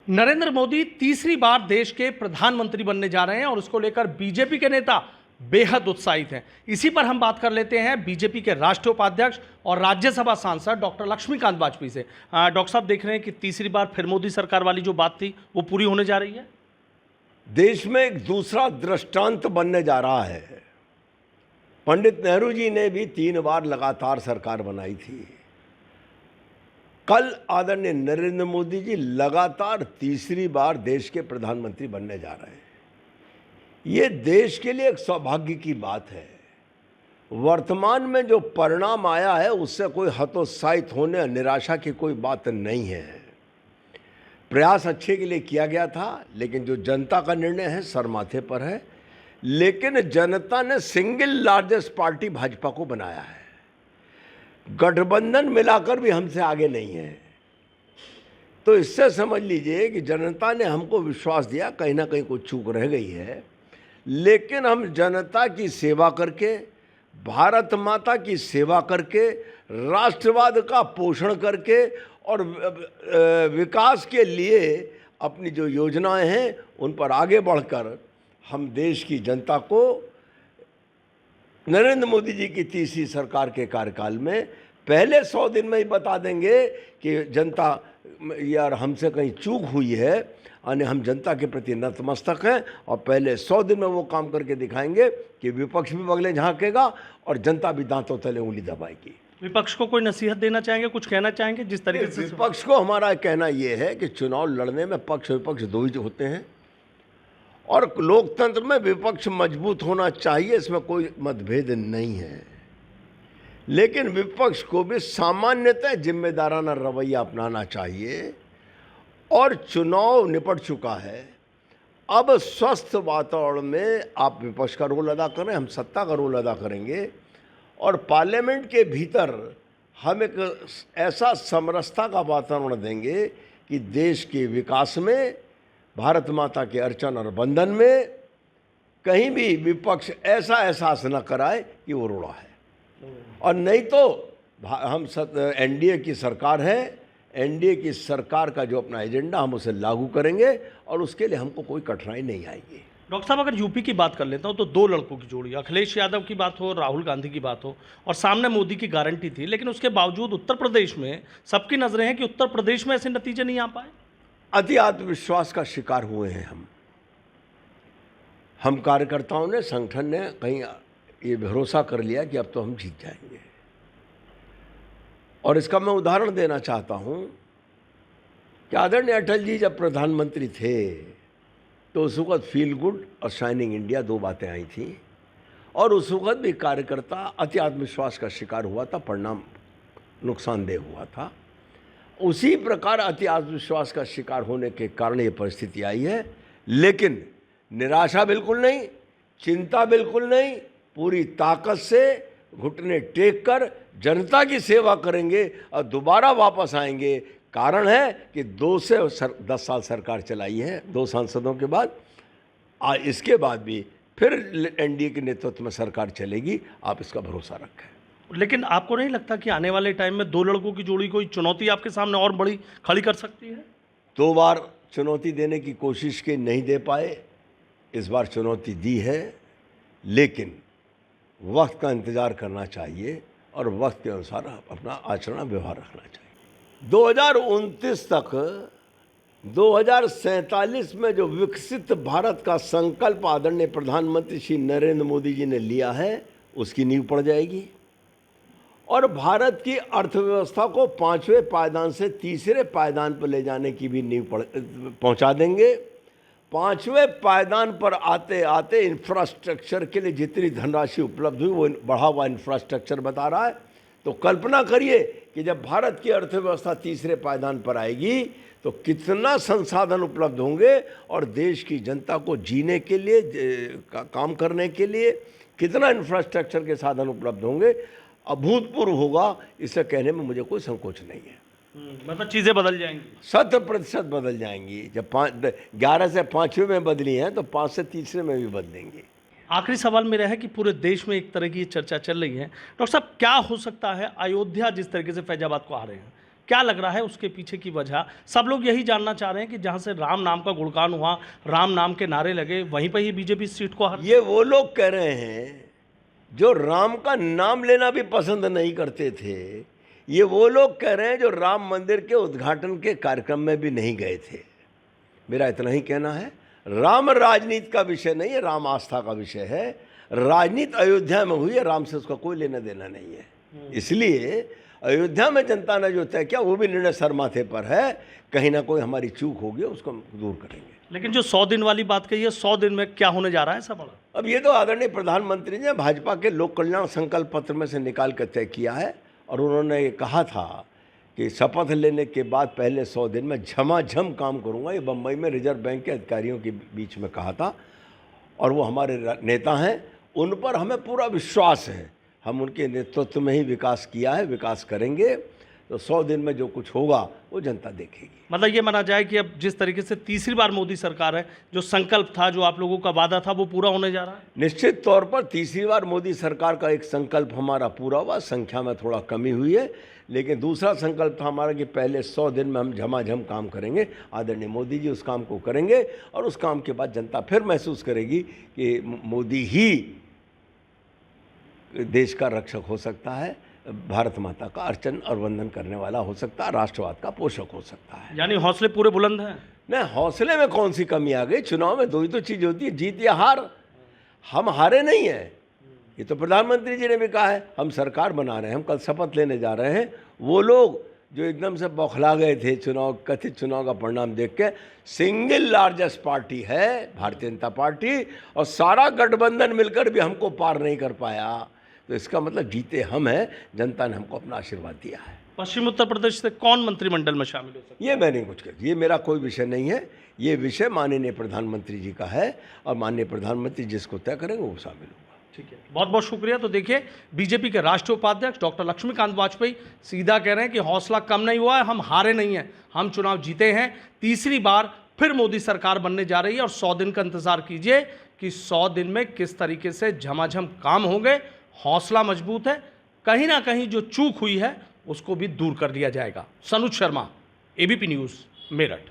नरेंद्र मोदी तीसरी बार देश के प्रधानमंत्री बनने जा रहे हैं और उसको लेकर बीजेपी के नेता बेहद उत्साहित हैं। इसी पर हम बात कर लेते हैं बीजेपी के राष्ट्रीय उपाध्यक्ष और राज्यसभा सांसद डॉक्टर लक्ष्मीकांत वाजपेयी से। डॉक्टर साहब, देख रहे हैं कि तीसरी बार फिर मोदी सरकार वाली जो बात थी वो पूरी होने जा रही है। देश में एक दूसरा दृष्टांत बनने जा रहा है। पंडित नेहरू जी ने भी 3 बार लगातार सरकार बनाई थी। कल आदरणीय नरेंद्र मोदी जी लगातार तीसरी बार देश के प्रधानमंत्री बनने जा रहे हैं। ये देश के लिए एक सौभाग्य की बात है। वर्तमान में जो परिणाम आया है उससे कोई हतोत्साहित होने, निराशा की कोई बात नहीं है। प्रयास अच्छे के लिए किया गया था, लेकिन जो जनता का निर्णय है सर माथे पर है। लेकिन जनता ने सिंगल लार्जेस्ट पार्टी भाजपा को बनाया है। गठबंधन मिलाकर भी हमसे आगे नहीं है। तो इससे समझ लीजिए कि जनता ने हमको विश्वास दिया, कहीं ना कहीं कुछ चूक रह गई है, लेकिन हम जनता की सेवा करके, भारत माता की सेवा करके, राष्ट्रवाद का पोषण करके और विकास के लिए अपनी जो योजनाएं हैं उन पर आगे बढ़कर हम देश की जनता को नरेंद्र मोदी जी की तीसरी सरकार के कार्यकाल में पहले 100 दिन में ही बता देंगे कि जनता यार हमसे कहीं चूक हुई है, यानी हम जनता के प्रति नतमस्तक हैं। और पहले 100 दिन में वो काम करके दिखाएंगे कि विपक्ष भी बगले झांकेगा और जनता भी दांतों तले उंगली दबाएगी। विपक्ष को कोई नसीहत देना चाहेंगे, कुछ कहना चाहेंगे? जिस तरीके से विपक्ष को हमारा कहना ये है कि चुनाव लड़ने में पक्ष विपक्ष दो ही होते हैं और लोकतंत्र में विपक्ष मजबूत होना चाहिए, इसमें कोई मतभेद नहीं है। लेकिन विपक्ष को भी सामान्यतः जिम्मेदाराना रवैया अपनाना चाहिए। और चुनाव निपट चुका है, अब स्वस्थ वातावरण में आप विपक्ष का रोल अदा करें, हम सत्ता का रोल अदा करेंगे। और पार्लियामेंट के भीतर हम एक ऐसा समरसता का वातावरण देंगे कि देश के विकास में, भारत माता के अर्चन और बंधन में कहीं भी विपक्ष ऐसा एहसास न कराए कि वो रोड़ा है। और नहीं तो हम एनडीए की सरकार है, एनडीए की सरकार का जो अपना एजेंडा हम उसे लागू करेंगे और उसके लिए हमको कोई कठिनाई नहीं आएगी। डॉक्टर साहब, अगर यूपी की बात कर लेता हूँ तो 2 लड़कों की जोड़ी, अखिलेश यादव की बात हो, राहुल गांधी की बात हो, और सामने मोदी की गारंटी थी, लेकिन उसके बावजूद उत्तर प्रदेश में सबकी नजरें हैं कि उत्तर प्रदेश में ऐसे नतीजे नहीं आ पाए। अति आत्मविश्वास का शिकार हुए हैं हम कार्यकर्ताओं ने, संगठन ने कहीं ये भरोसा कर लिया कि अब तो हम जीत जाएंगे। और इसका मैं उदाहरण देना चाहता हूं कि आदरणीय अटल जी जब प्रधानमंत्री थे तो उस वक्त फील गुड और शाइनिंग इंडिया 2 बातें आई थी और उस वक्त भी कार्यकर्ता अति आत्मविश्वास का शिकार हुआ था, परिणाम नुकसानदेह हुआ था। उसी प्रकार अति आत्मविश्वास का शिकार होने के कारण ये परिस्थिति आई है। लेकिन निराशा बिल्कुल नहीं, चिंता बिल्कुल नहीं, पूरी ताकत से घुटने टेक कर जनता की सेवा करेंगे और दोबारा वापस आएंगे। कारण है कि 2 से 10 साल सरकार चलाई है, 2 सांसदों के बाद। इसके बाद भी फिर एनडीए के नेतृत्व में सरकार चलेगी, आप इसका भरोसा रखें। लेकिन आपको नहीं लगता कि आने वाले टाइम में 2 लड़कों की जोड़ी कोई चुनौती आपके सामने और बड़ी खड़ी कर सकती है? 2 बार चुनौती देने की कोशिश की, नहीं दे पाए। इस बार चुनौती दी है, लेकिन वक्त का इंतज़ार करना चाहिए और वक्त के अनुसार अपना आचरण व्यवहार रखना चाहिए। 2029 तक 2047 में जो विकसित भारत का संकल्प आदरणीय प्रधानमंत्री श्री नरेंद्र मोदी जी ने लिया है उसकी नींव पड़ जाएगी और भारत की अर्थव्यवस्था को 5वें पायदान से तीसरे पायदान पर ले जाने की भी नींव पहुंचा देंगे। 5वें पायदान पर आते आते इंफ्रास्ट्रक्चर के लिए जितनी धनराशि उपलब्ध हुई वो बढ़ा हुआ इंफ्रास्ट्रक्चर बता रहा है। तो कल्पना करिए कि जब भारत की अर्थव्यवस्था तीसरे पायदान पर आएगी तो कितना संसाधन उपलब्ध होंगे और देश की जनता को जीने के लिए, काम करने के लिए कितना इंफ्रास्ट्रक्चर के साधन उपलब्ध होंगे। अभूतपूर्व होगा, इसे कहने में मुझे कोई संकोच नहीं है। मतलब चीज़ें बदल जाएंगी, 100% बदल जाएंगी। जब 11 से 5वें में बदली हैं तो 5 से तीसरे में भी बदलेंगी। आखिरी सवाल मेरा है कि पूरे देश में एक तरह की चर्चा चल रही है, डॉक्टर साहब, क्या हो सकता है अयोध्या जिस तरीके से फैजाबाद को आ रहे हैं, क्या लग रहा है उसके पीछे की वजह? सब लोग यही जानना चाह रहे हैं कि जहां से राम नाम का गुणगान हुआ, राम नाम के नारे लगे, वहीं पर ही बीजेपी सीट को हार। ये वो लोग कह रहे हैं जो राम का नाम लेना भी पसंद नहीं करते थे। ये वो लोग कह रहे हैं जो राम मंदिर के उद्घाटन के कार्यक्रम में भी नहीं गए थे। मेरा इतना ही कहना है, राम राजनीति का विषय नहीं है, राम आस्था का विषय है। राजनीति अयोध्या में हुई है, राम से उसका कोई लेना देना नहीं है। इसलिए अयोध्या में जनता ने जो तय किया वो भी निर्णय सर माथे पर है। कहीं ना कोई हमारी चूक होगी, उसको हम दूर करेंगे। लेकिन जो 100 दिन वाली बात कही है, 100 दिन में क्या होने जा रहा है सब? अब ये तो आदरणीय प्रधानमंत्री ने भाजपा के लोक कल्याण संकल्प पत्र में से निकाल कर तय किया है। और उन्होंने ये कहा था कि शपथ लेने के बाद पहले 100 दिन में झमाझम काम करूंगा। ये बम्बई में रिजर्व बैंक के अधिकारियों के बीच में कहा था। और वो हमारे नेता हैं, उन पर हमें पूरा विश्वास है। हम उनके नेतृत्व में ही विकास किया है, विकास करेंगे। तो 100 दिन में जो कुछ होगा वो जनता देखेगी। मतलब ये माना जाए कि अब जिस तरीके से तीसरी बार मोदी सरकार है, जो संकल्प था, जो आप लोगों का वादा था, वो पूरा होने जा रहा है। निश्चित तौर पर तीसरी बार मोदी सरकार का एक संकल्प हमारा पूरा हुआ। संख्या में थोड़ा कमी हुई है, लेकिन दूसरा संकल्प था हमारा कि पहले 100 दिन में हम झमाझम काम करेंगे। आदरणीय मोदी जी उस काम को करेंगे और उस काम के बाद जनता फिर महसूस करेगी कि मोदी ही देश का रक्षक हो सकता है, भारत माता का अर्चन और वंदन करने वाला हो सकता है, राष्ट्रवाद का पोषक हो सकता है। यानी हौसले पूरे बुलंद हैं। नहीं, हौसले में कौन सी कमी आ गई? चुनाव में दो ही तो चीज़ होती है, जीत या हार। हम हारे नहीं हैं। ये तो प्रधानमंत्री जी ने भी कहा है, हम सरकार बना रहे हैं, हम कल शपथ लेने जा रहे हैं। वो लोग जो एकदम से बौखला गए थे कथित चुनाव का परिणाम देख के, सिंगल लार्जेस्ट पार्टी है भारतीय जनता पार्टी, और सारा गठबंधन मिलकर भी हमको पार नहीं कर पाया। तो इसका मतलब जीते हम हैं, जनता ने हमको अपना आशीर्वाद दिया है। पश्चिम उत्तर प्रदेश से कौन मंत्रिमंडल में शामिल हो सकता है? ये मैं नहीं कुछ कर, ये मेरा कोई विषय नहीं है। ये विषय माननीय प्रधानमंत्री जी का है, और माननीय प्रधानमंत्री जिसको तय करेंगे वो शामिल होगा। ठीक है, बहुत बहुत शुक्रिया। तो देखिए, बीजेपी के राष्ट्रीय उपाध्यक्ष डॉक्टर लक्ष्मीकांत वाजपेयी सीधा कह रहे हैं कि हौसला कम नहीं हुआ है, हम हारे नहीं हैं, हम चुनाव जीते हैं। तीसरी बार फिर मोदी सरकार बनने जा रही है, और 100 दिन का इंतजार कीजिए कि 100 दिन में किस तरीके से झमाझम काम होंगे। हौसला मजबूत है, कहीं ना कहीं जो चूक हुई है उसको भी दूर कर दिया जाएगा। Sanuj Sharma, ABP news, Meerut.